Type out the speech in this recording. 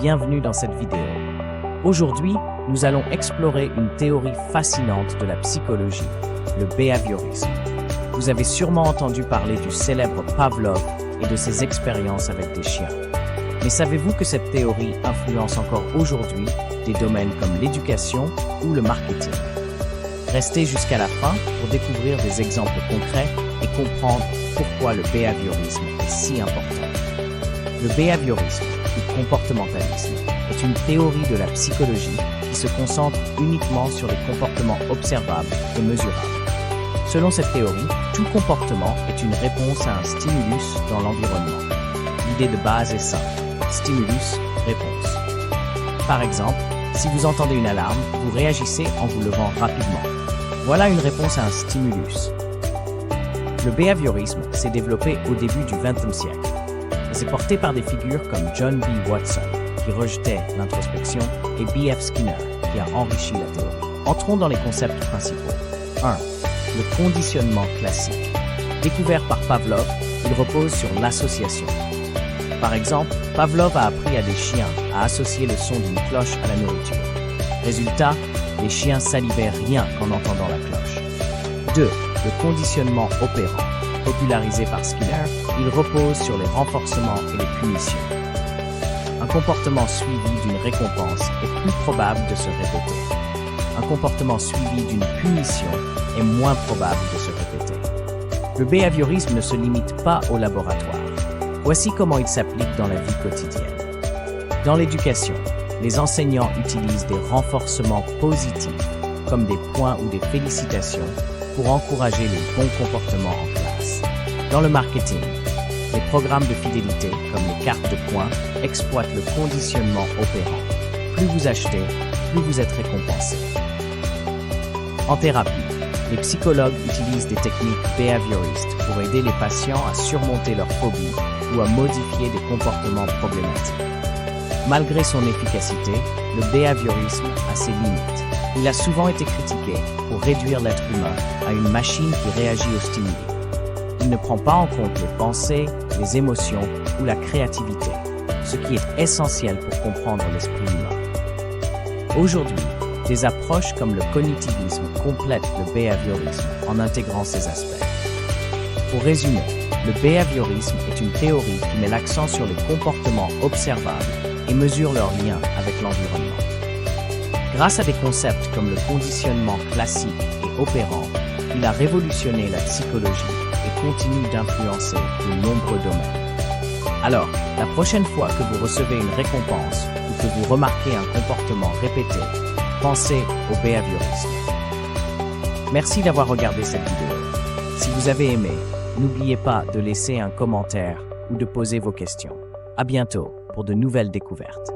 bienvenue dans cette vidéo. Aujourd'hui, nous allons explorer une théorie fascinante de la psychologie, le behaviorisme. Vous avez sûrement entendu parler du célèbre Pavlov et de ses expériences avec des chiens. Mais savez-vous que cette théorie influence encore aujourd'hui des domaines comme l'éducation ou le marketing? Restez jusqu'à la fin pour découvrir des exemples concrets et comprendre pourquoi le behaviorisme est si important. Le behaviorisme, ou comportementalisme, est une théorie de la psychologie qui se concentre uniquement sur les comportements observables et mesurables. Selon cette théorie, tout comportement est une réponse à un stimulus dans l'environnement. L'idée de base est simple: stimulus, réponse. Par exemple, si vous entendez une alarme, vous réagissez en vous levant rapidement. Voilà une réponse à un stimulus. Le behaviorisme s'est développé au début du XXe siècle. C'est porté par des figures comme John B. Watson, qui rejetait l'introspection, et B.F. Skinner, qui a enrichi la théorie. Entrons dans les concepts principaux. 1. Le conditionnement classique. Découvert par Pavlov, il repose sur l'association. Par exemple, Pavlov a appris à des chiens à associer le son d'une cloche à la nourriture. Résultat, les chiens salivaient rien qu'en entendant la cloche. 2. Le conditionnement opérant. Popularisé par Skinner, il repose sur les renforcements et les punitions. Un comportement suivi d'une récompense est plus probable de se répéter. Un comportement suivi d'une punition est moins probable de se répéter. Le behaviorisme ne se limite pas au laboratoire. Voici comment il s'applique dans la vie quotidienne. Dans l'éducation, les enseignants utilisent des renforcements positifs, comme des points ou des félicitations, pour encourager le bon comportement en classe. Dans le marketing, les programmes de fidélité, comme les cartes de points, exploitent le conditionnement opérant. Plus vous achetez, plus vous êtes récompensé. En thérapie, les psychologues utilisent des techniques behavioristes pour aider les patients à surmonter leurs phobies ou à modifier des comportements problématiques. Malgré son efficacité, le behaviorisme a ses limites. Il a souvent été critiqué pour réduire l'être humain à une machine qui réagit aux stimuli. Il ne prend pas en compte les pensées, les émotions ou la créativité, ce qui est essentiel pour comprendre l'esprit humain. Aujourd'hui, des approches comme le cognitivisme complètent le behaviorisme en intégrant ces aspects. Pour résumer, le behaviorisme est une théorie qui met l'accent sur les comportements observables et mesure leur lien avec l'environnement. Grâce à des concepts comme le conditionnement classique et opérant, il a révolutionné la psychologie et continue d'influencer de nombreux domaines. Alors, la prochaine fois que vous recevez une récompense ou que vous remarquez un comportement répété, pensez au behaviorisme. Merci d'avoir regardé cette vidéo. Si vous avez aimé, n'oubliez pas de laisser un commentaire ou de poser vos questions. À bientôt pour de nouvelles découvertes.